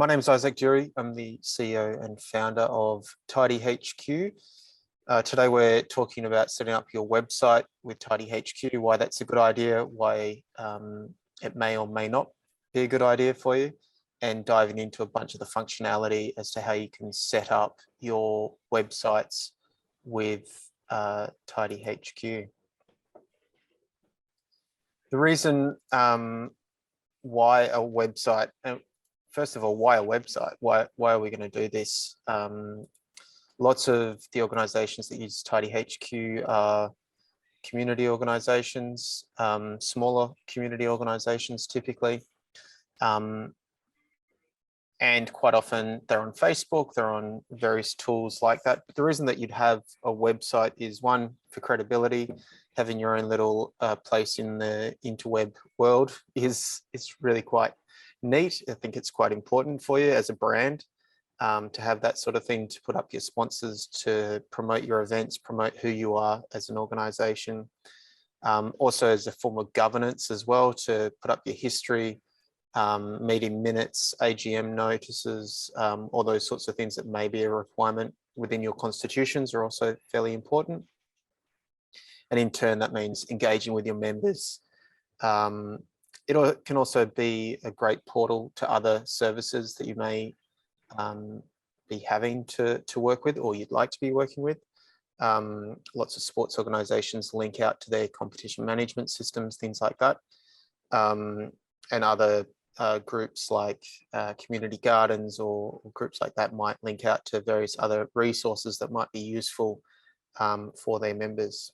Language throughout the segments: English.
My name is Isaak Dury. I'm the CEO and founder of TidyHQ. Today we're talking about setting up your website with TidyHQ, why that's a good idea, why it may or may not be a good idea for you, and diving into a bunch of the functionality as to how you can set up your websites with TidyHQ. The reason why a website, first of all, why a website? Why are we going to do this? Lots of the organizations that use TidyHQ are community organizations, smaller community organizations typically. And quite often they're on Facebook, they're on various tools like that. But the reason that you'd have a website is, one, for credibility. Having your own little place in the interweb world is really quite neat. I think it's quite important for you as a brand to have that sort of thing, to put up your sponsors, to promote your events, promote who you are as an organization. Also as a form of governance as well, to put up your history, meeting minutes, AGM notices, all those sorts of things that may be a requirement within your constitutions are also fairly important. And in turn, that means engaging with your members. It can also be a great portal to other services that you may be having to work with, or you'd like to be working with. Lots of sports organizations link out to their competition management systems, things like that. And other groups like community gardens or groups like that might link out to various other resources that might be useful for their members.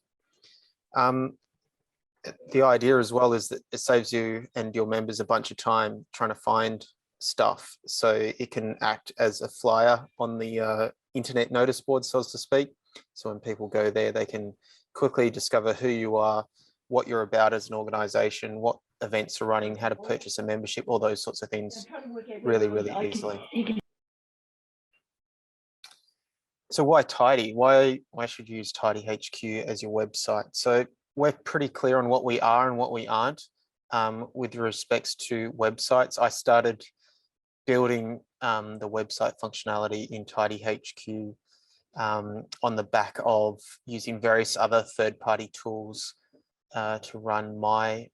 The idea as well is that it saves you and your members a bunch of time trying to find stuff. So it can act as a flyer on the internet notice board, so to speak. So when people go there, they can quickly discover who you are, what you're about as an organization, what events are running, how to purchase a membership, all those sorts of things really, really easily. So why Tidy? Why should you use TidyHQ as your website? So we're pretty clear on what we are and what we aren't with respects to websites. I started building the website functionality in TidyHQ on the back of using various other third-party tools to run my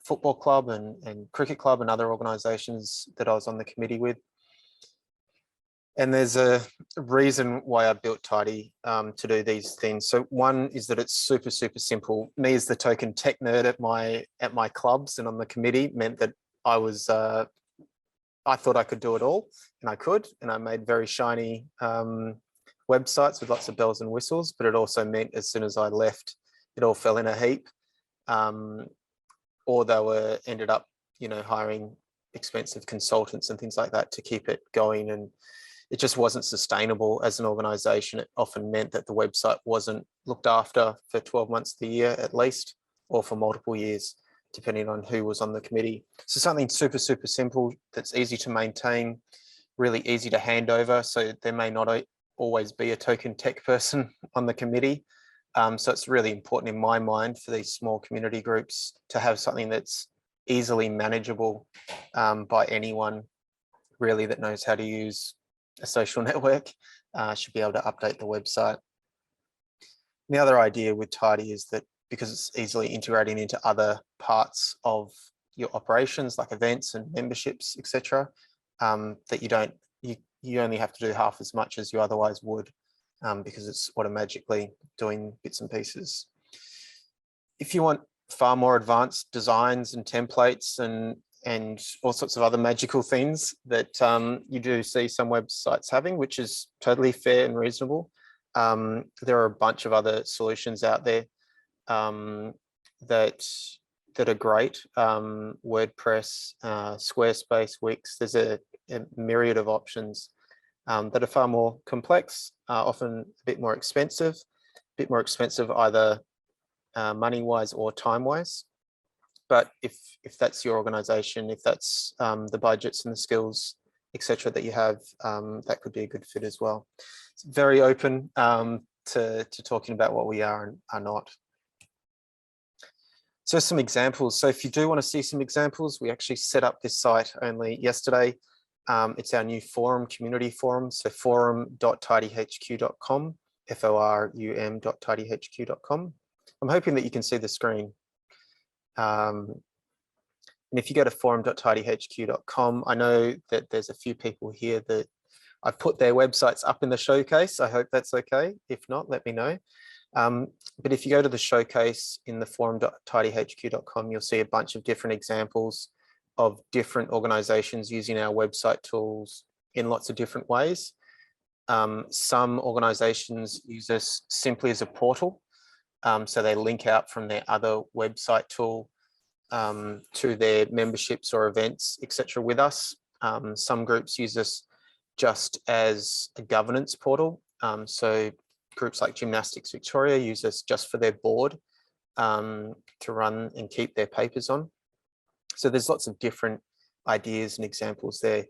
football club and cricket club and other organizations that I was on the committee with. And there's a reason why I built Tidy to do these things. So one is that it's super, super simple. Me as the token tech nerd at my clubs and on the committee meant that I thought I could do it all, and I could, and I made very shiny websites with lots of bells and whistles, but it also meant as soon as I left, it all fell in a heap. Or they ended up, hiring expensive consultants and things like that to keep it going, and it just wasn't sustainable as an organization. It often meant that the website wasn't looked after for 12 months of the year at least, or for multiple years, depending on who was on the committee. So something super, super simple that's easy to maintain, really easy to hand over. So there may not always be a token tech person on the committee. So it's really important in my mind for these small community groups to have something that's easily manageable by anyone really that knows how to use a social network, should be able to update the website. The other idea with Tidy is that because it's easily integrating into other parts of your operations, like events and memberships, etc., that you only have to do half as much as you otherwise would, because it's automatically doing bits and pieces. If you want far more advanced designs and templates and all sorts of other magical things that you do see some websites having, which is totally fair and reasonable, there are a bunch of other solutions out there that are great. WordPress, Squarespace, Wix, there's a myriad of options that are far more complex, often a bit more expensive either money-wise or time-wise. But if that's your organization, if that's the budgets and the skills, etc., that you have, that could be a good fit as well. It's very open to talking about what we are and are not. So some examples. So if you do want to see some examples, we actually set up this site only yesterday. It's our new forum, community forum. So forum.tidyhq.com, forum.tidyhq.com. I'm hoping that you can see the screen. And if you go to forum.tidyhq.com, I know that there's a few people here that I've put their websites up in the showcase. I hope that's okay. If not, let me know. But if you go to the showcase in the forum.tidyhq.com, you'll see a bunch of different examples of different organizations using our website tools in lots of different ways. Some organizations use us simply as a portal. So they link out from their other website tool to their memberships or events, etc. with us. Some groups use us just as a governance portal. So groups like Gymnastics Victoria use us just for their board to run and keep their papers on. So there's lots of different ideas and examples there.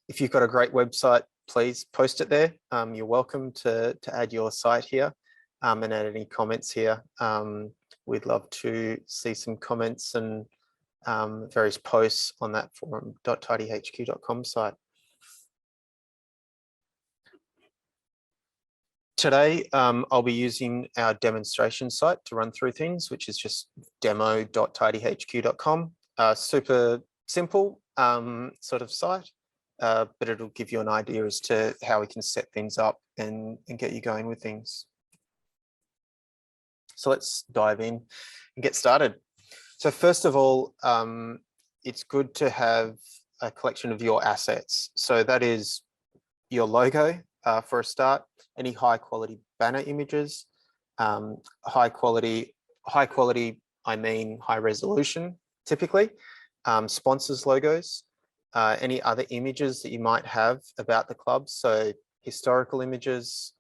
If you've got a great website, please post it there. You're welcome to add your site here and add any comments here. We'd love to see some comments and various posts on that forum.tidyhq.com site. Today, I'll be using our demonstration site to run through things, which is just demo.tidyhq.com. Super simple sort of site, but it'll give you an idea as to how we can set things up and get you going with things. So let's dive in and get started. So first of all, it's good to have a collection of your assets. So that is your logo for a start, any high quality banner images, high quality, I mean high resolution, typically, sponsors logos, any other images that you might have about the club. So historical images,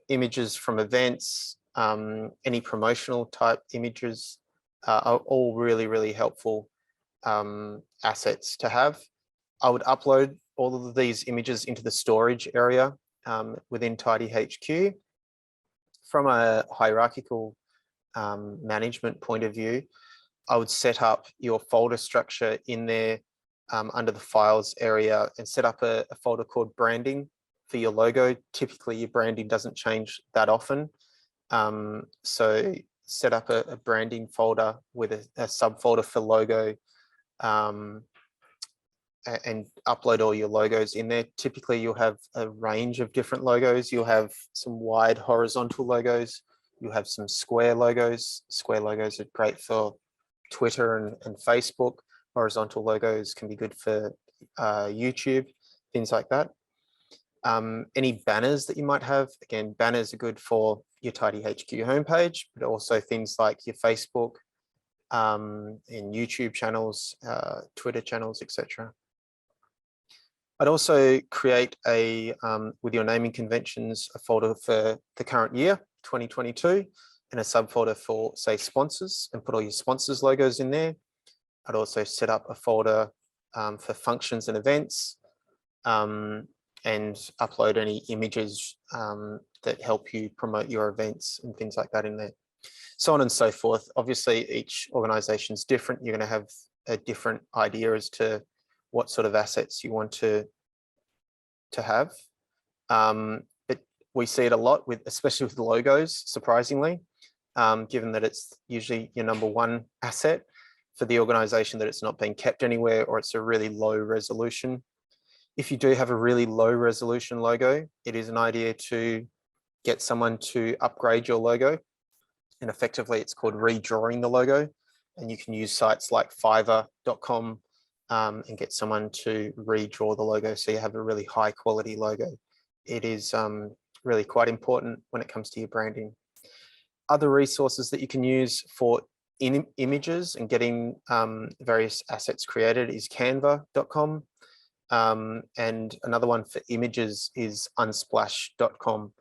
images from events, any promotional type images are all really, really helpful assets to have. I would upload all of these images into the storage area within TidyHQ. From a hierarchical management point of view, I would set up your folder structure in there under the files area and set up a folder called branding for your logo. Typically, your branding doesn't change that often. So set up a branding folder with a subfolder for logo and upload all your logos in there. Typically, you'll have a range of different logos. You'll have some wide horizontal logos. You'll have some square logos. Square logos are great for Twitter and Facebook. Horizontal logos can be good for YouTube, things like that. Any banners that you might have, again, banners are good for your TidyHQ homepage, but also things like your Facebook and YouTube channels, Twitter channels, etc. I'd also create with your naming conventions, a folder for the current year, 2022, and a subfolder for, say, sponsors, and put all your sponsors logos in there. I'd also set up a folder for functions and events, and upload any images that help you promote your events and things like that in there. So on and so forth. Obviously, each organization is different. You're going to have a different idea as to what sort of assets you want to have. But we see it a lot, especially with logos, surprisingly, given that it's usually your number one asset for the organization, that it's not being kept anywhere or it's a really low resolution. If you do have a really low resolution logo, it is an idea to get someone to upgrade your logo. And effectively, it's called redrawing the logo. And you can use sites like fiverr.com and get someone to redraw the logo so you have a really high quality logo. It is really quite important when it comes to your branding. Other resources that you can use for images and getting various assets created is canva.com. And another one for images is unsplash.com.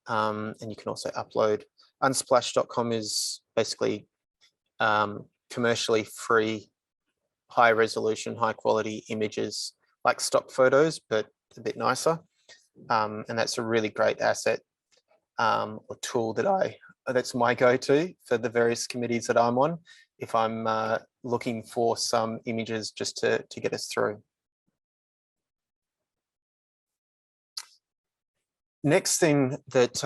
And you can also upload. Unsplash.com is basically commercially free, high resolution, high quality images like stock photos, but a bit nicer. And that's a really great asset or tool that's my go-to for the various committees that I'm on, if I'm looking for some images just to get us through. Next thing that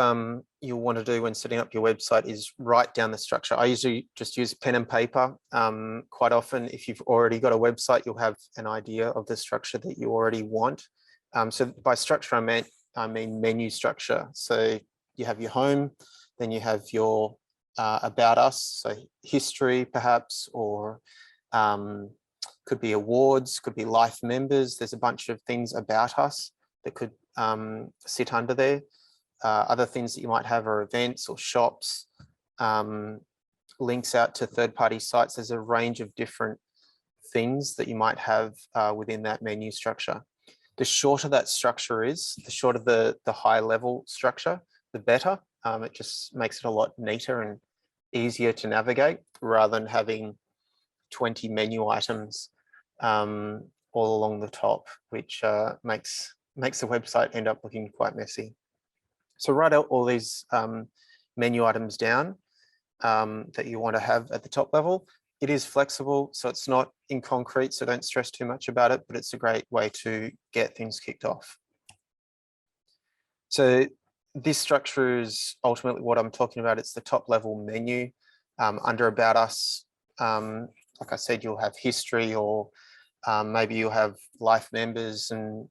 you'll want to do when setting up your website is write down the structure. I usually just use pen and paper. Quite often, if you've already got a website, you'll have an idea of the structure that you already want. So by structure, I mean menu structure. So you have your home, then you have your about us, so history perhaps, or could be awards, could be life members. There's a bunch of things about us that could sit under there. Other things that you might have are events or shops, links out to third-party sites. There's a range of different things that you might have within that menu structure. The shorter that structure is, the shorter the high level structure, the better. It just makes it a lot neater and easier to navigate rather than having 20 menu items all along the top, which makes the website end up looking quite messy. So write out all these menu items down that you want to have at the top level. It is flexible, so it's not in concrete, so don't stress too much about it, but it's a great way to get things kicked off. So this structure is ultimately what I'm talking about. It's the top level menu. Under About Us, like I said, you'll have history, or maybe you'll have life members and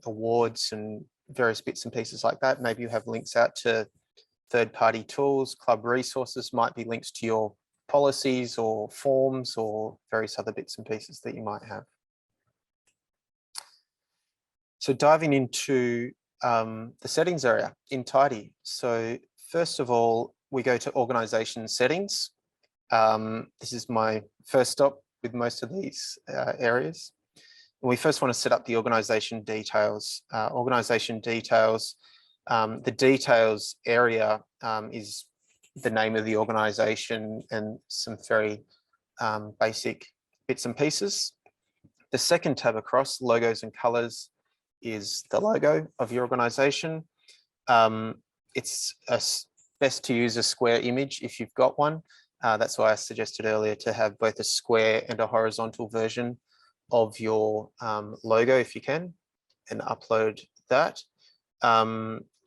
awards and various bits and pieces like that. Maybe you have links out to third-party tools. Club resources might be links to your policies or forms or various other bits and pieces that you might have. So diving into the settings area in Tidy. So first of all, we go to organization settings. This is my first stop with most of these areas. And we first want to set up the organization details. Organization details, the details area is the name of the organization and some very basic bits and pieces. The second tab across, logos and colors, is the logo of your organization. It's best to use a square image if you've got one. That's why I suggested earlier to have both a square and a horizontal version of your logo if you can, and upload that.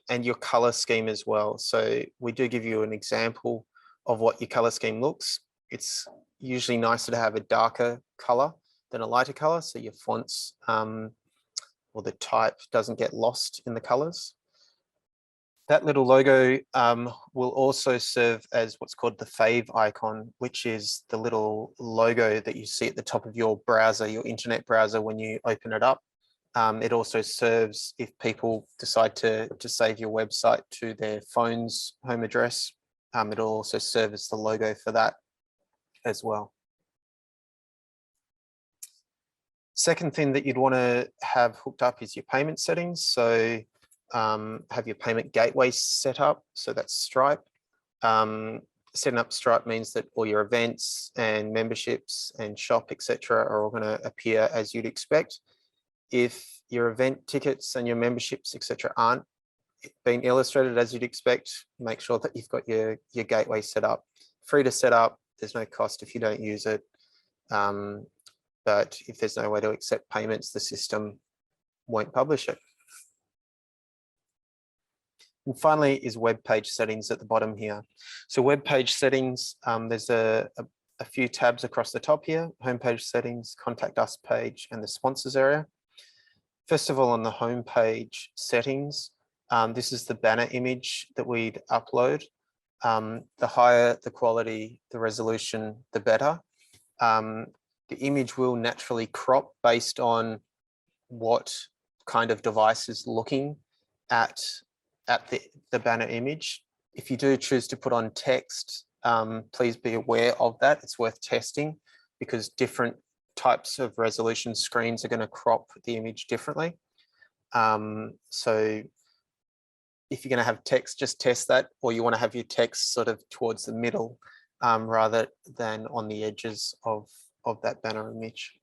And your color scheme as well. So we do give you an example of what your color scheme looks. It's usually nicer to have a darker color than a lighter color, so your fonts or the type doesn't get lost in the colors. That little logo will also serve as what's called the fave icon, which is the little logo that you see at the top of your browser, your internet browser, when you open it up. It also serves if people decide to save your website to their phone's home address. It'll also serve as the logo for that as well. Second thing that you'd want to have hooked up is your payment settings. So have your payment gateway set up. So that's Stripe. Setting up Stripe means that all your events and memberships and shop, etc., are all going to appear as you'd expect. If your event tickets and your memberships, etc., aren't being illustrated as you'd expect, make sure that you've got your gateway set up. Free to set up, there's no cost if you don't use it. But if there's no way to accept payments, the system won't publish it. And finally is web page settings at the bottom here. So web page settings, there's a few tabs across the top here: homepage settings, contact us page, and the sponsors area. First of all, on the homepage settings, this is the banner image that we'd upload. The higher the quality, the resolution, the better. The image will naturally crop based on what kind of device is looking at the banner image. If you do choose to put on text, please be aware of that. It's worth testing because different types of resolution screens are going to crop the image differently. So if you're going to have text, just test that, or you want to have your text sort of towards the middle rather than on the edges of that banner image.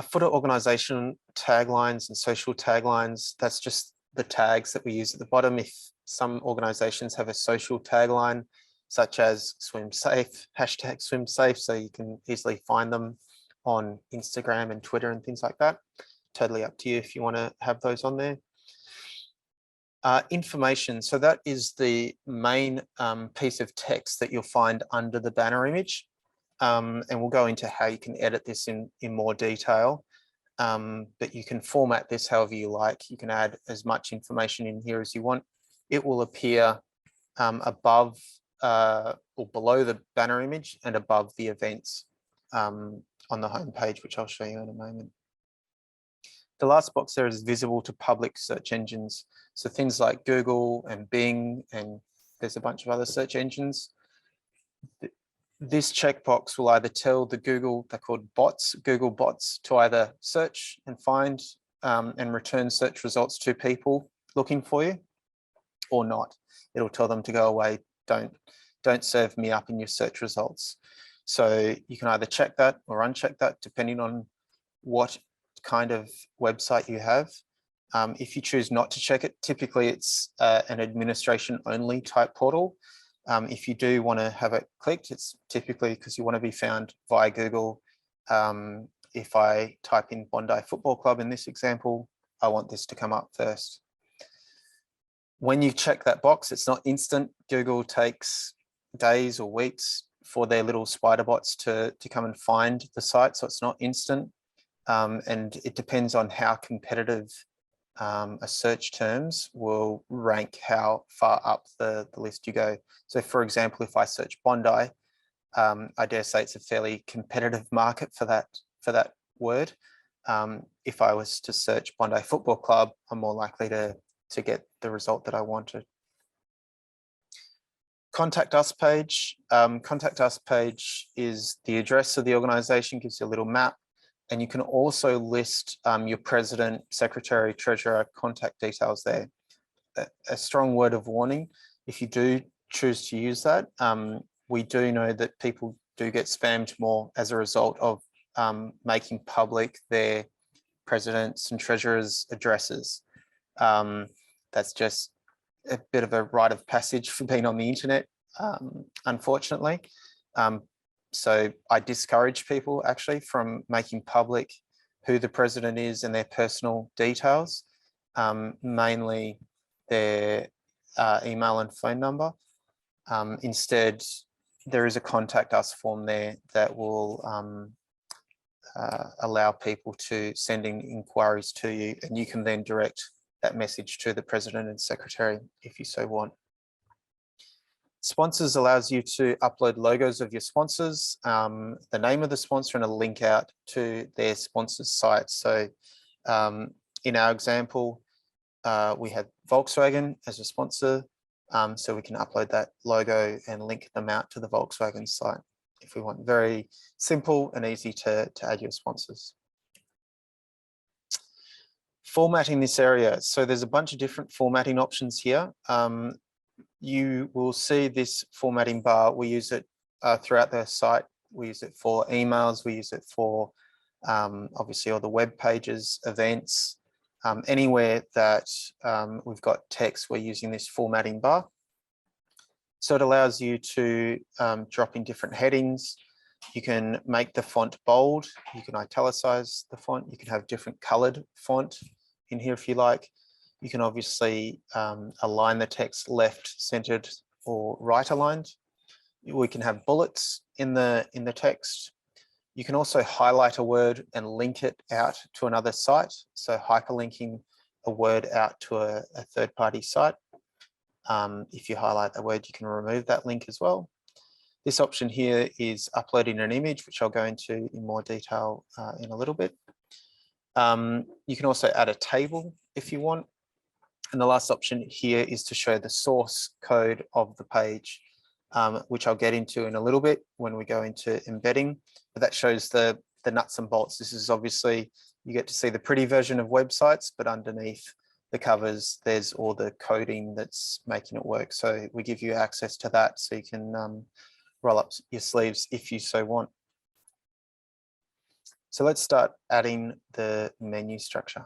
Footer organization taglines and social taglines, that's just the tags that we use at the bottom. If some organizations have a social tagline, such as swim safe, hashtag swim safe, so you can easily find them on Instagram and Twitter and things like that. Totally up to you if you want to have those on there. Information, so that is the main piece of text that you'll find under the banner image. And we'll go into how you can edit this in more detail. But you can format this however you like. You can add as much information in here as you want. It will appear above or below the banner image and above the events on the home page, which I'll show you in a moment. The last box there is visible to public search engines. So things like Google and Bing, and there's a bunch of other search engines. This checkbox will either tell the they're called bots, Google bots, to either search and find and return search results to people looking for you, or not. It'll tell them to go away, don't serve me up in your search results. So you can either check that or uncheck that depending on what kind of website you have. If you choose not to check it, typically it's an administration only type portal. If you do want to have it clicked, it's typically because you want to be found via Google. If I type in Bondi Football Club in this example, I want this to come up first. When you check that box, it's not instant. Google takes days or weeks for their little spider bots to come and find the site, so it's not instant. And it depends on how competitive a search terms will rank how far up the list you go. So for example, if I search Bondi, I dare say it's a fairly competitive market for that word. If I was to search Bondi Football Club, I'm more likely to get the result that I wanted. Contact Us page. Contact Us page is the address of the organization, gives you a little map. And you can also list your president, secretary, treasurer, contact details there. A strong word of warning, if you do choose to use that, we do know that people do get spammed more as a result of making public their presidents and treasurers' addresses. That's just a bit of a rite of passage for being on the internet, unfortunately. So I discourage people actually from making public who the president is and their personal details, mainly their email and phone number. Instead, there is a contact us form there that will allow people to send in inquiries to you, and you can then direct that message to the president and secretary if you so want. Sponsors allows you to upload logos of your sponsors, the name of the sponsor, and a link out to their sponsor's site. So in our example, we have Volkswagen as a sponsor, so we can upload that logo and link them out to the Volkswagen site if we want. Very simple and easy to add your sponsors. Formatting this area. So there's a bunch of different formatting options here. You will see this formatting bar. We use it throughout the site. We use it for emails. We use it for obviously all the web pages, events, anywhere that we've got text, we're using this formatting bar. So it allows you to drop in different headings. You can make the font bold. You can italicize the font. You can have different colored font in here if you like. You can obviously align the text left, centered, or right aligned. We can have bullets in the text. You can also highlight a word and link it out to another site. So hyperlinking a word out to a third-party site. If you highlight the word, you can remove that link as well. This option here is uploading an image, which I'll go into in more detail in a little bit. You can also add a table if you want. And the last option here is to show the source code of the page, which I'll get into in a little bit when we go into embedding. But that shows the nuts and bolts. This is obviously, you get to see the pretty version of websites, but underneath the covers, there's all the coding that's making it work. So we give you access to that so you can roll up your sleeves if you so want. So let's start adding the menu structure.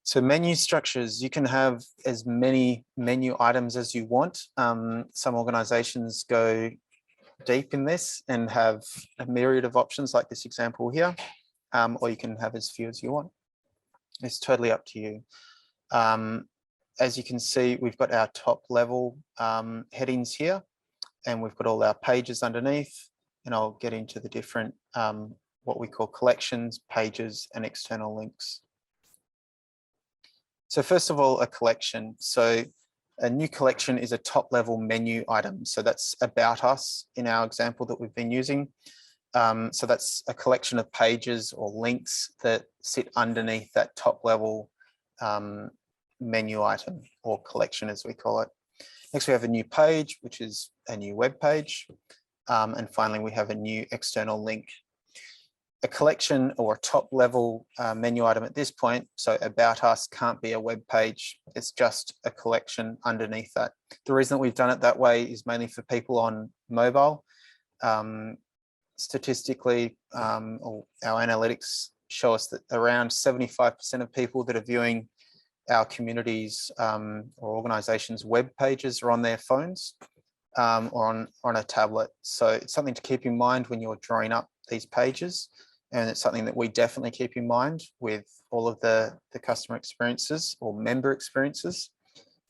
So menu structures, you can have as many menu items as you want. Some organizations go deep in this and have a myriad of options like this example here, or you can have as few as you want. It's totally up to you. As you can see, we've got our top level headings here, and we've got all our pages underneath, and I'll get into the different what we call collections, pages, and external links. So first of all, a collection. So a new collection is a top level menu item. So that's about us in our example that we've been using. So that's a collection of pages or links that sit underneath that top level menu item or collection, as we call it. Next, we have a new page, which is a new web page. And finally, we have a new external link. A collection or a top level menu item at this point, so about us can't be a web page. It's just a collection underneath that. The reason that we've done it that way is mainly for people on mobile. Statistically, or our analytics show us that around 75% of people that are viewing our communities or organizations' web pages are on their phones or on a tablet. So it's something to keep in mind when you're drawing up these pages. And it's something that we definitely keep in mind with all of the customer experiences or member experiences,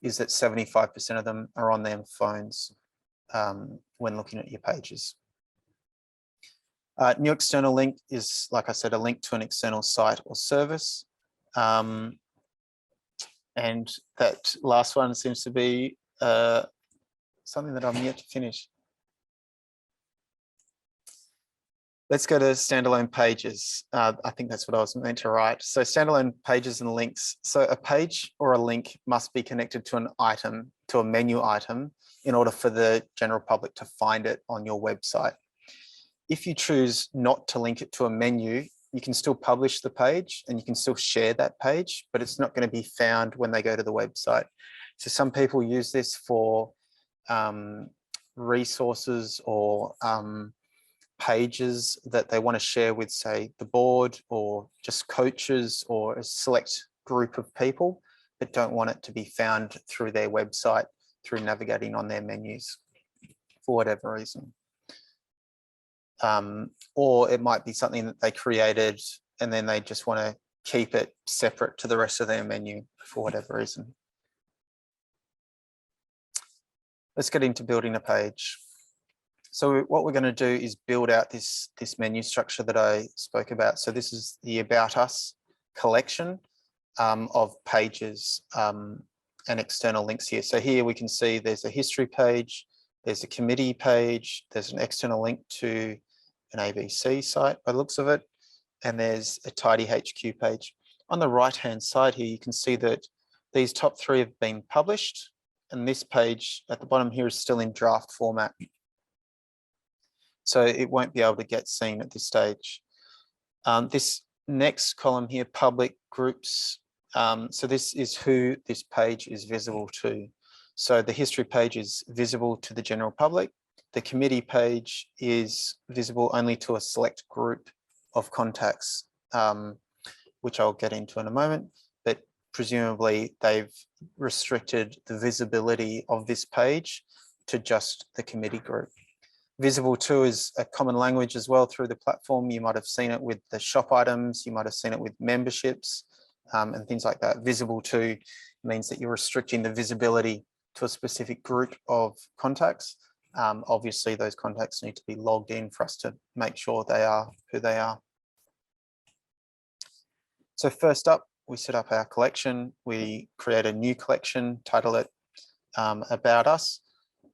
is that 75% of them are on their phones when looking at your pages. New external link is, like I said, a link to an external site or service. And that last one seems to be something that I'm yet to finish. Let's go to standalone pages. I think that's what I was meant to write. So standalone pages and links. So a page or a link must be connected to an item, to a menu item, in order for the general public to find it on your website. If you choose not to link it to a menu, you can still publish the page and you can still share that page, but it's not going to be found when they go to the website. So some people use this for resources or pages that they want to share with, say, the board or just coaches or a select group of people, but don't want it to be found through their website, through navigating on their menus for whatever reason. Or it might be something that they created and then they just want to keep it separate to the rest of their menu for whatever reason. Let's get into building a page. So what we're going to do is build out this menu structure that I spoke about. So this is the About Us collection of pages and external links here. So here we can see there's a history page, there's a committee page, there's an external link to an ABC site by the looks of it, and there's a TidyHQ page. On the right-hand side here, you can see that these top three have been published, and this page at the bottom here is still in draft format. So it won't be able to get seen at this stage. This next column here, public groups. So this is who this page is visible to. So the history page is visible to the general public. The committee page is visible only to a select group of contacts, which I'll get into in a moment. But presumably they've restricted the visibility of this page to just the committee group. Visible to is a common language as well through the platform. You might have seen it with the shop items, you might have seen it with memberships and things like that. Visible to means that you're restricting the visibility to a specific group of contacts. Obviously, those contacts need to be logged in for us to make sure they are who they are. So first up, we set up our collection. We create a new collection, title it About Us.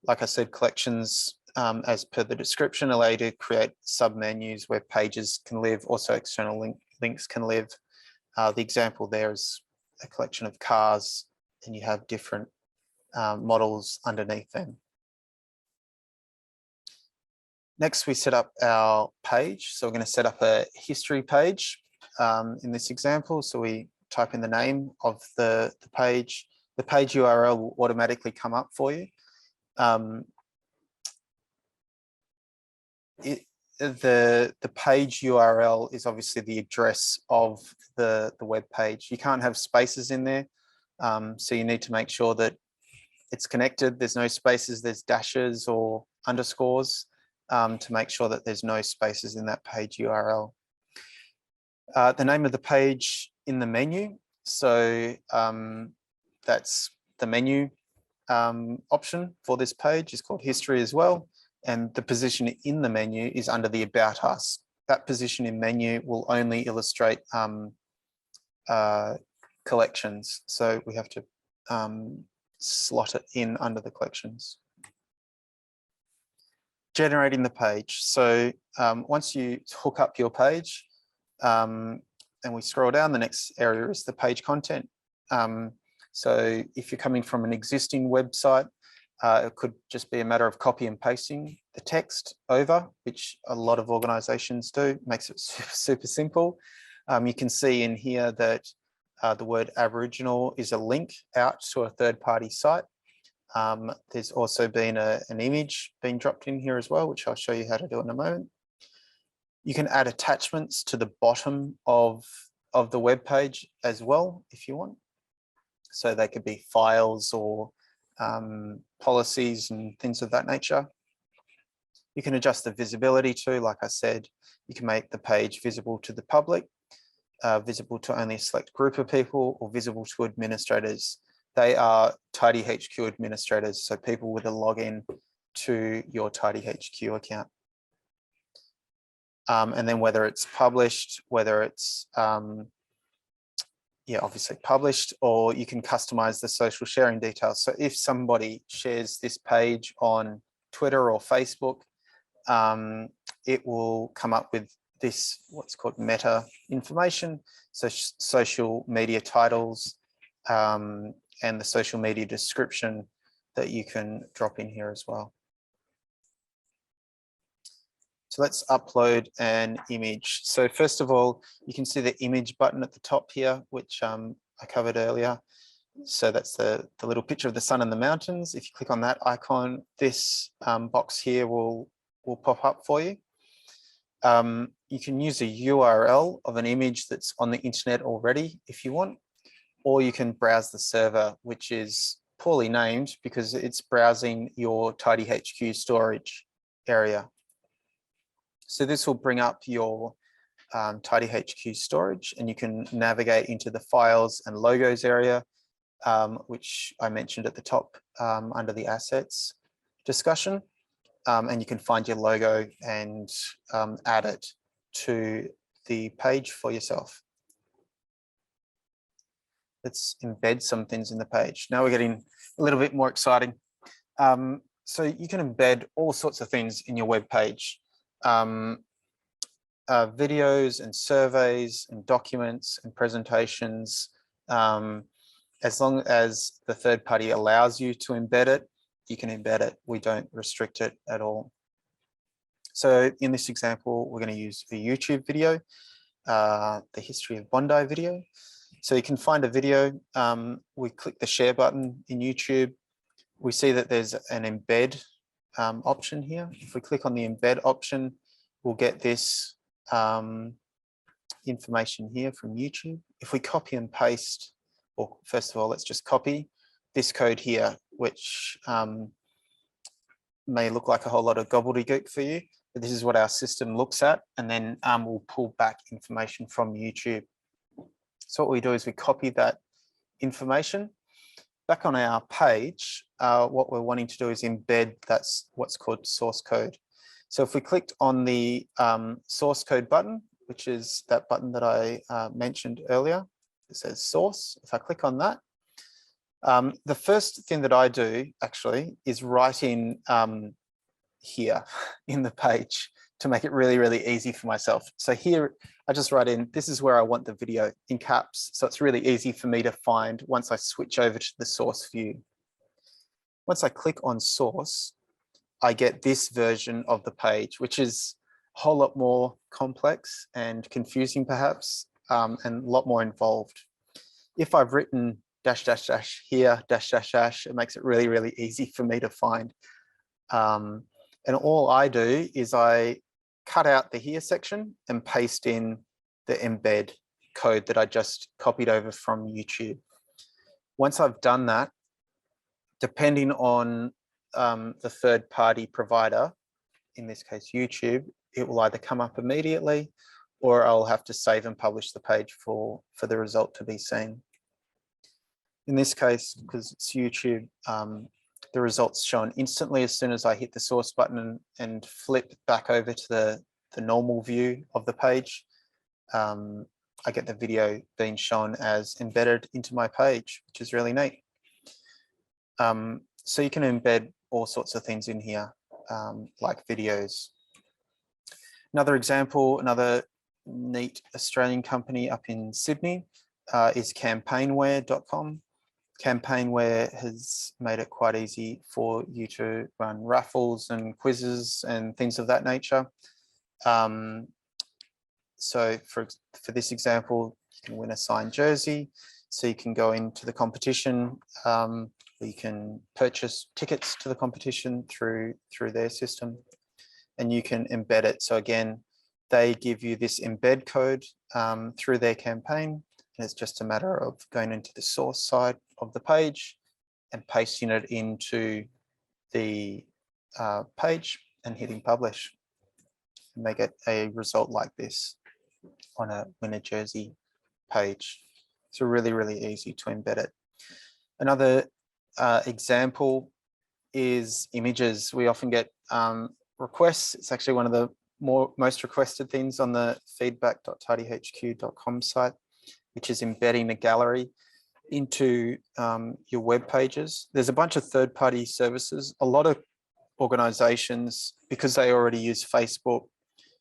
Like I said, collections, as per the description, allow you to create submenus where pages can live, also external links can live. The example there is a collection of cars and you have different models underneath them. Next, we set up our page. So we're going to set up a history page in this example. So we type in the name of the page. The page URL will automatically come up for you. the page URL is obviously the address of the web page. You can't have spaces in there. So you need to make sure that it's connected. There's no spaces, there's dashes or underscores to make sure that there's no spaces in that page URL. The name of the page in the menu. So that's the menu option for this page is called history as well. And the position in the menu is under the About Us. That position in menu will only illustrate collections. So we have to slot it in under the collections. Generating the page. So once you hook up your page and we scroll down, the next area is the page content. So if you're coming from an existing website, it could just be a matter of copy and pasting the text over, which a lot of organizations do. Makes it super simple. You can see in here that the word Aboriginal is a link out to a third-party site. There's also been an image being dropped in here as well, which I'll show you how to do in a moment. You can add attachments to the bottom of the web page as well, if you want. So they could be files or policies and things of that nature. You can adjust the visibility too. Like I said, you can make the page visible to the public, visible to only a select group of people, or visible to administrators. They are TidyHQ administrators, so people with a login to your TidyHQ account. And then whether it's published, whether it's obviously published, or you can customize the social sharing details. So if somebody shares this page on Twitter or Facebook, it will come up with this, what's called meta information. So social media titles and the social media description that you can drop in here as well. So let's upload an image. So first of all, you can see the image button at the top here, which I covered earlier. So that's the little picture of the sun and the mountains. If you click on that icon, this box here will pop up for you. You can use a URL of an image that's on the internet already if you want, or you can browse the server, which is poorly named because it's browsing your TidyHQ storage area. So this will bring up your TidyHQ storage, and you can navigate into the files and logos area, which I mentioned at the top under the assets discussion. And you can find your logo and add it to the page for yourself. Let's embed some things in the page. Now we're getting a little bit more exciting. So you can embed all sorts of things in your web page. Videos and surveys and documents and presentations. As long as the third party allows you to embed it, you can embed it. We don't restrict it at all. So in this example, we're going to use a YouTube video, the history of Bondi video. So you can find a video. We click the share button in YouTube. We see that there's an embed option here. If we click on the embed option, we'll get this information here from YouTube. If we copy and paste, or first of all, let's just copy this code here, which may look like a whole lot of gobbledygook for you, but this is what our system looks at, and then we'll pull back information from YouTube. So what we do is we copy that information back on our page. What we're wanting to do is embed that's what's called source code. So if we clicked on the source code button, which is that button that I mentioned earlier, it says source. If I click on that, the first thing that I do actually is write in here in the page to make it really, really easy for myself. So here I just write in, this is where I want the video in caps. So it's really easy for me to find once I switch over to the source view. Once I click on source, I get this version of the page, which is a whole lot more complex and confusing perhaps, and a lot more involved. If I've written dash, dash, dash here, dash, dash, dash, it makes it really, really easy for me to find. And all I do is I cut out the here section and paste in the embed code that I just copied over from YouTube. Once I've done that, depending on the third-party provider, in this case YouTube, it will either come up immediately or I'll have to save and publish the page for the result to be seen. In this case, because it's YouTube, the results shown instantly as soon as I hit the source button and flip back over to the normal view of the page. I get the video being shown as embedded into my page, which is really neat. So you can embed all sorts of things in here, like videos. Another example, another neat Australian company up in Sydney is campaignware.com. Campaignware has made it quite easy for you to run raffles and quizzes and things of that nature. So for this example, you can win a signed jersey. So you can go into the competition, you can purchase tickets to the competition through their system, and you can embed it. So again, they give you this embed code through their campaign, and it's just a matter of going into the source side of the page and pasting it into the page and hitting publish. And they get a result like this on a winner jersey page. So really, really easy to embed it. Another example is images. We often get requests. It's actually one of the most requested things on the feedback.tidyhq.com site, which is embedding a gallery into your web pages. There's a bunch of third-party services. A lot of organizations, because they already use Facebook,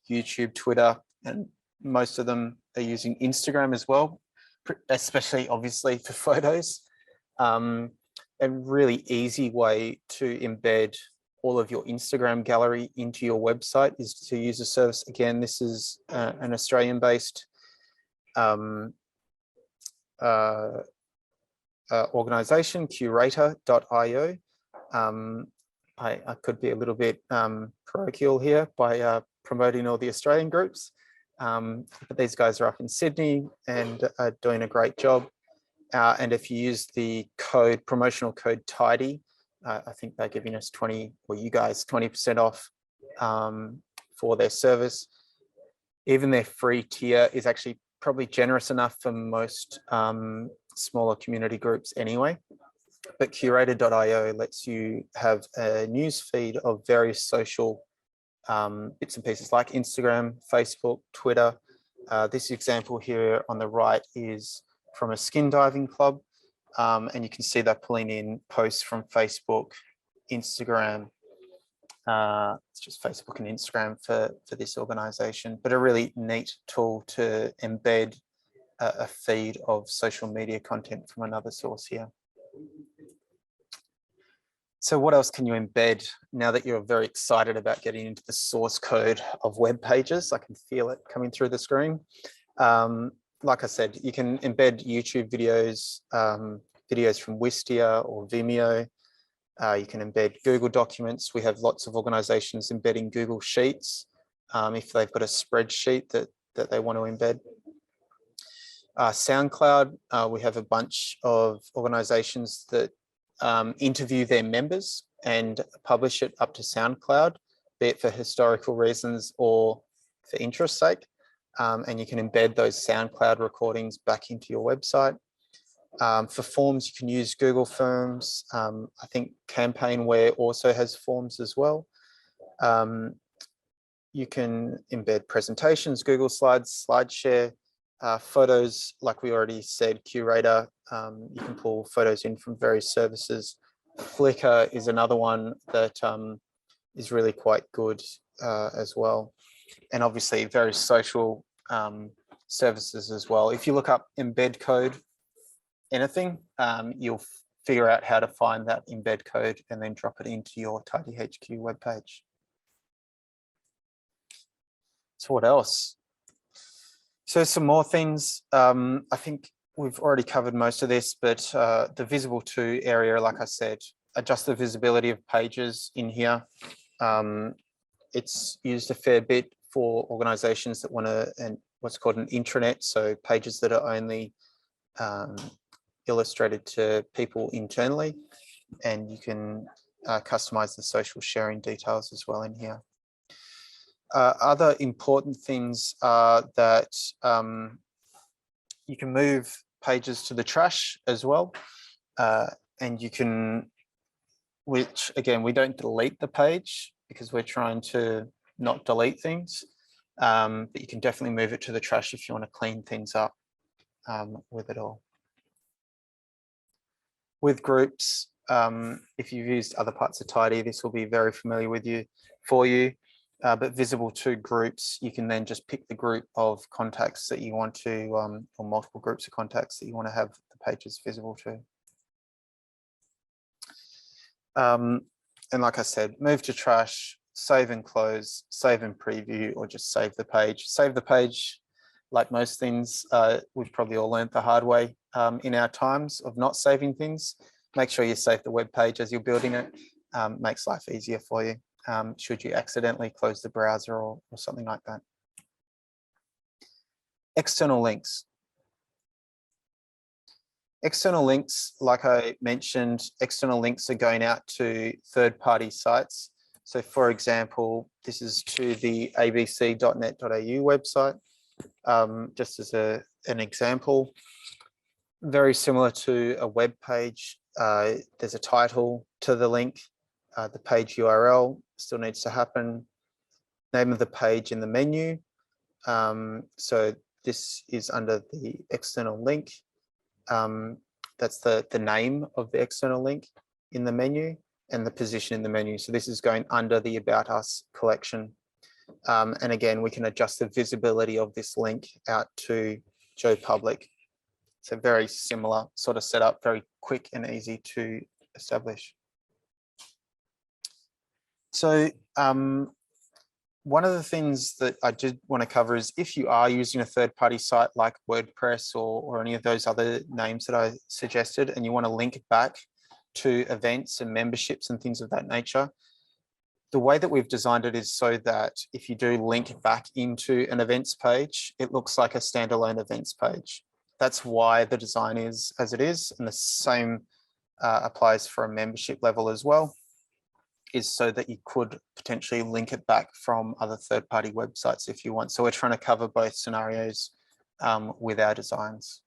YouTube, Twitter, and most of them are using Instagram as well, especially obviously for photos. A really easy way to embed all of your Instagram gallery into your website is to use a service. Again, this is an Australian-based organization, curator.io. I could be a little bit parochial here by promoting all the Australian groups, but these guys are up in Sydney and are doing a great job. And if you use the promotional code TIDY, I think they're giving us 20% off for their service. Even their free tier is actually probably generous enough for most smaller community groups anyway. But curator.io lets you have a news feed of various social bits and pieces like Instagram, Facebook, Twitter. This example here on the right is from a skin diving club. And you can see they're pulling in posts from Facebook, Instagram. It's just Facebook and Instagram for this organization, but a really neat tool to embed a feed of social media content from another source here. So what else can you embed now that you're very excited about getting into the source code of web pages? I can feel it coming through the screen. Like I said, you can embed YouTube videos, videos from Wistia or Vimeo. You can embed Google documents. We have lots of organizations embedding Google Sheets if they've got a spreadsheet that they want to embed. SoundCloud, we have a bunch of organizations that interview their members and publish it up to SoundCloud, be it for historical reasons or for interest's sake. And you can embed those SoundCloud recordings back into your website. For forms, you can use Google Forms. I think Campaignware also has forms as well. You can embed presentations, Google Slides, SlideShare, photos, like we already said, Curator. You can pull photos in from various services. Flickr is another one that is really quite good as well. And obviously various social services as well. If you look up embed code anything, you'll figure out how to find that embed code and then drop it into your TidyHQ webpage. So what else? So some more things. I think we've already covered most of this, but the visible to area, like I said, adjust the visibility of pages in here. It's used a fair bit for organizations that want what's called an intranet, so pages that are only illustrated to people internally, and you can customize the social sharing details as well in here. Other important things are that you can move pages to the trash as well, and you can, which again, we don't delete the page because we're trying to not delete things, but you can definitely move it to the trash if you want to clean things up with it all. With groups, if you've used other parts of Tidy, this will be very familiar for you. But visible to groups, you can then just pick the group of contacts that you want to, or multiple groups of contacts that you want to have the pages visible to. And like I said, move to trash, save and close, save and preview, or just save the page. Save the page, like most things, we've probably all learned the hard way in our times of not saving things. Make sure you save the web page as you're building it. Makes life easier for you. Should you accidentally close the browser or something like that. External links. External links, like I mentioned, external links are going out to third-party sites. So for example, this is to the abc.net.au website, just as an example. Very similar to a web page, there's a title to the link. The page URL still needs to happen. Name of the page in the menu. So this is under the external link. That's the name of the external link in the menu and the position in the menu. So this is going under the About Us collection. And again, we can adjust the visibility of this link out to Joe Public. It's a very similar sort of setup, very quick and easy to establish. So one of the things that I did want to cover is if you are using a third-party site like WordPress or any of those other names that I suggested, and you want to link back to events and memberships and things of that nature, the way that we've designed it is so that if you do link back into an events page, it looks like a standalone events page. That's why the design is as it is, and the same applies for a membership level as well, is so that you could potentially link it back from other third-party websites if you want. So we're trying to cover both scenarios with our designs.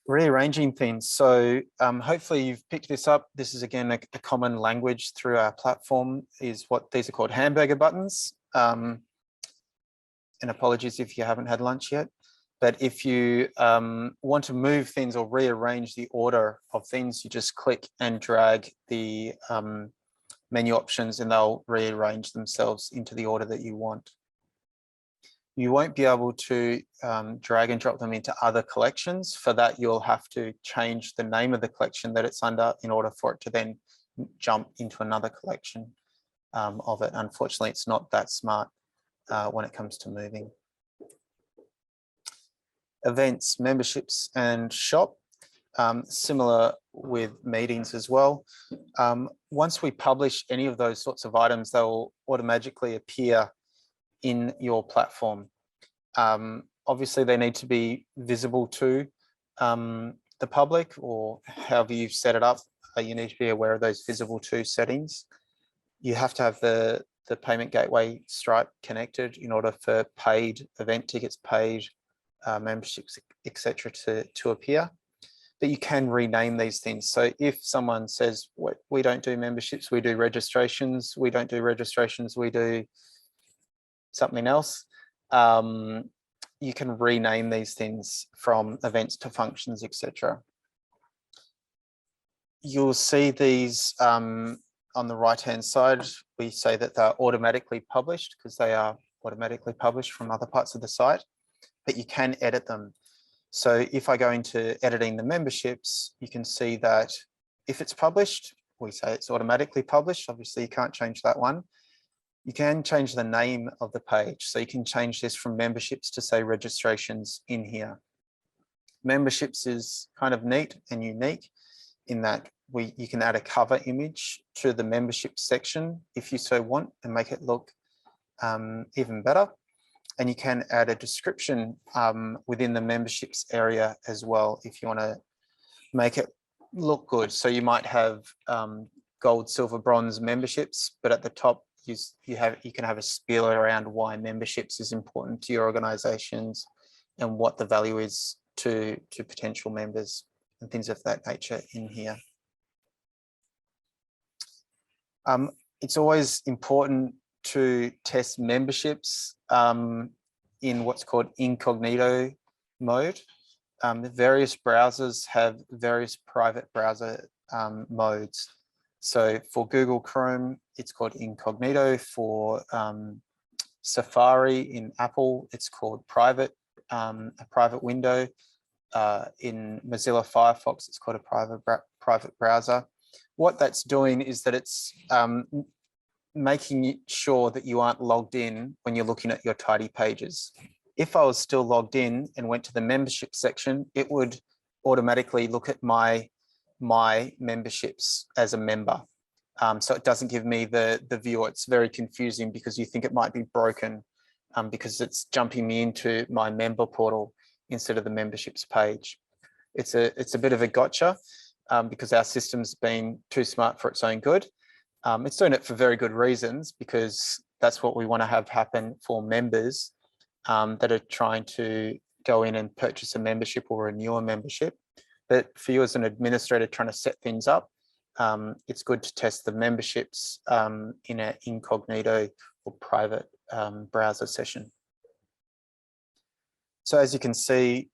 Rearranging things. So hopefully you've picked this up. This is again a common language through our platform, is what these are called hamburger buttons. And apologies if you haven't had lunch yet. But if you want to move things or rearrange the order of things, you just click and drag the menu options and they'll rearrange themselves into the order that you want. You won't be able to drag and drop them into other collections. For that, you'll have to change the name of the collection that it's under in order for it to then jump into another collection of it. Unfortunately, it's not that smart when it comes to moving. Events, memberships, and shop. Similar with meetings as well. Once we publish any of those sorts of items, they'll automatically appear in your platform. Obviously, they need to be visible to the public, or however you've set it up. You need to be aware of those visible to settings. You have to have the payment gateway Stripe connected in order for paid event tickets, paid memberships, etc. to appear. But you can rename these things. So if someone says, we don't do memberships, we do registrations, we don't do registrations, we do something else, you can rename these things from events to functions, etc. You'll see these on the right-hand side. We say that they're automatically published because they are automatically published from other parts of the site, but you can edit them. So if I go into editing the memberships, you can see that if it's published, we say it's automatically published. Obviously, you can't change that one. You can change the name of the page. So you can change this from memberships to say registrations in here. Memberships is kind of neat and unique in that you can add a cover image to the membership section if you so want and make it look even better. And you can add a description within the memberships area as well if you want to make it look good. So you might have gold, silver, bronze memberships, but at the top you can have a spiel around why memberships is important to your organizations and what the value is to potential members and things of that nature in here. It's always important to test memberships in what's called incognito mode. Various browsers have various private browser modes. So for Google Chrome, it's called incognito. For Safari in Apple, it's called private, a private window. In Mozilla Firefox, it's called a private browser. What that's doing is that it's making sure that you aren't logged in when you're looking at your Tidy pages. If I was still logged in and went to the membership section, it would automatically look at my memberships as a member. So it doesn't give me the view. It's very confusing because you think it might be broken because it's jumping me into my member portal instead of the memberships page. It's a bit of a gotcha because our system's been too smart for its own good. It's doing it for very good reasons because that's what we want to have happen for members that are trying to go in and purchase a membership or renew a membership. But for you as an administrator trying to set things up, it's good to test the memberships in an incognito or private browser session. So as you can see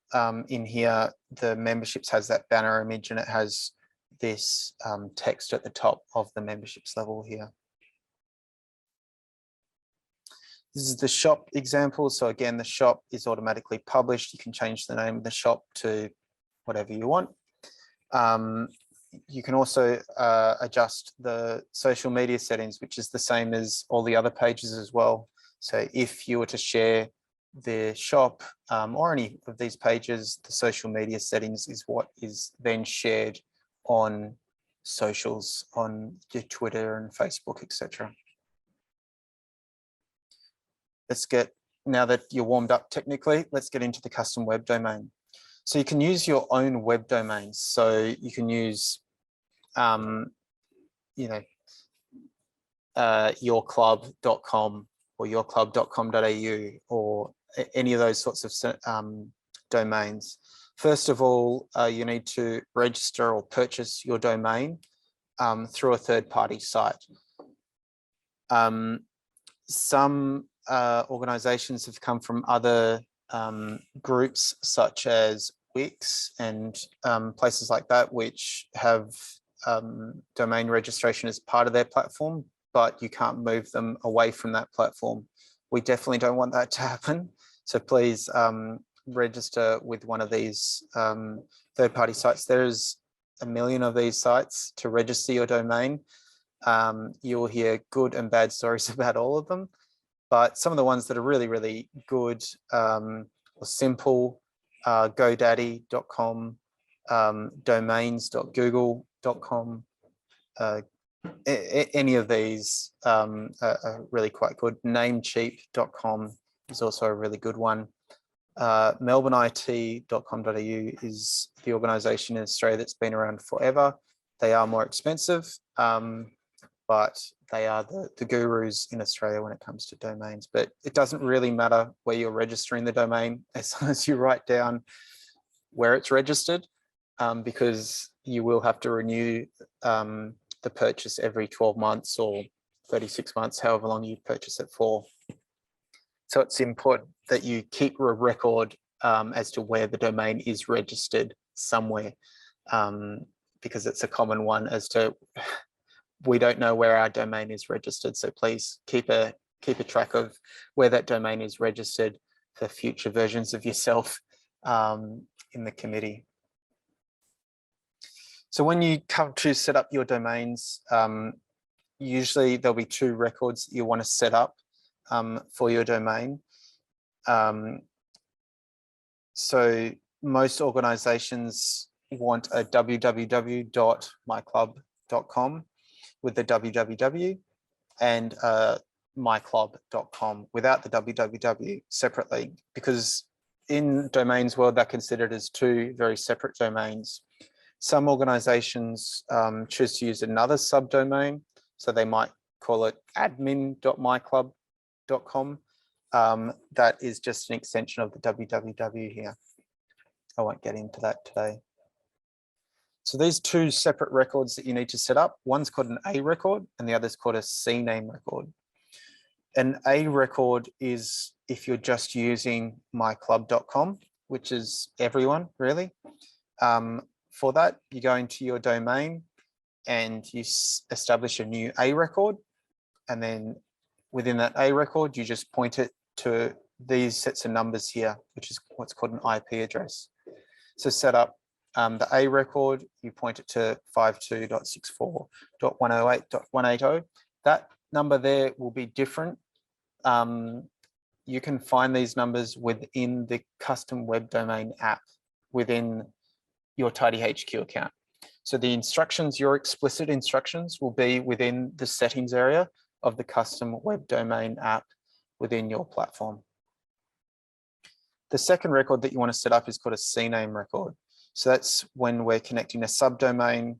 in here, the memberships has that banner image and it has this text at the top of the memberships level here. This is the shop example. So again, the shop is automatically published. You can change the name of the shop to whatever you want. You can also adjust the social media settings, which is the same as all the other pages as well. So if you were to share the shop or any of these pages, the social media settings is what is then shared on socials, on your Twitter and Facebook, etc. Let's get, now that you're warmed up technically, let's get into the custom web domain. So you can use your own web domains. So you can use, yourclub.com or yourclub.com.au or any of those sorts of domains. First of all, you need to register or purchase your domain through a third-party site. Some organizations have come from other groups such as Wix and places like that, which have domain registration as part of their platform, but you can't move them away from that platform. We definitely don't want that to happen. So please register with one of these third-party sites. There's a million of these sites to register your domain. You'll hear good and bad stories about all of them, but some of the ones that are really, really good or simple, GoDaddy.com, domains.google.com, any of these are really quite good. Namecheap.com is also a really good one. melbourneIT.com.au is the organisation in Australia that's been around forever. They are more expensive, but they are the gurus in Australia when it comes to domains. But it doesn't really matter where you're registering the domain as long as you write down where it's registered, because you will have to renew the purchase every 12 months or 36 months, however long you purchase it for. So it's important that you keep a record as to where the domain is registered somewhere, because it's a common one as to we don't know where our domain is registered. So please keep a track of where that domain is registered for future versions of yourself in the committee. So when you come to set up your domains, usually there'll be two records you want to set up for your domain. So most organizations want a www.myclub.com with the www and myclub.com without the www separately, because in domains world, they're considered as two very separate domains. Some organizations choose to use another subdomain, so they might call it admin.myclub.com. That is just an extension of the www here. I won't get into that today. So these two separate records that you need to set up, one's called an A record and the other's called a CNAME record. An A record is if you're just using myclub.com, which is everyone really. For that, you go into your domain and you establish a new A record. And then within that A record, you just point it to these sets of numbers here, which is what's called an IP address. So set up the A record, you point it to 52.64.108.180. That number there will be different. You can find these numbers within the custom web domain app within your TidyHQ account. So the instructions, your explicit instructions, will be within the settings area of the custom web domain app within your platform. The second record that you want to set up is called a CNAME record. So that's when we're connecting a subdomain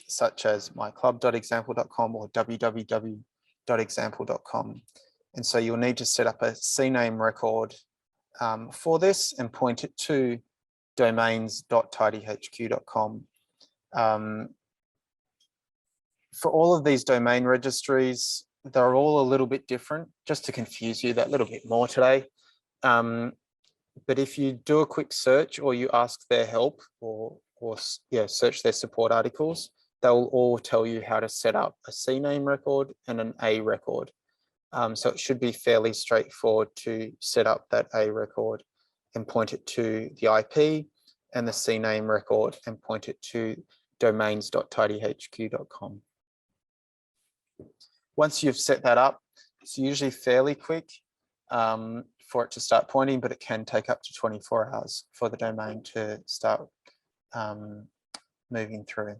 such as myclub.example.com or www.example.com. And so you'll need to set up a CNAME record for this and point it to domains.tidyhq.com. For all of these domain registries, they're all a little bit different, just to confuse you that little bit more today. But if you do a quick search or you ask their help or search their support articles, they'll all tell you how to set up a CNAME record and an A record. So it should be fairly straightforward to set up that A record and point it to the IP, and the CNAME record and point it to domains.tidyhq.com. Once you've set that up, it's usually fairly quick for it to start pointing, but it can take up to 24 hours for the domain to start moving through.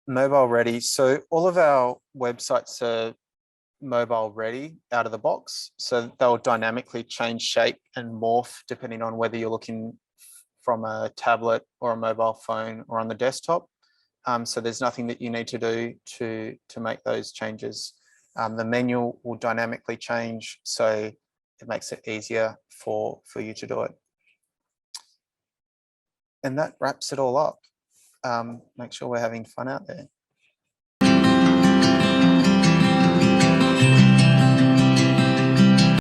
Mobile ready. So all of our websites are mobile ready out of the box. So they'll dynamically change shape and morph depending on whether you're looking from a tablet or a mobile phone or on the desktop. So there's nothing that you need to do to make those changes. The menu will dynamically change, so it makes it easier for you to do it. And that wraps it all up. Make sure we're having fun out there.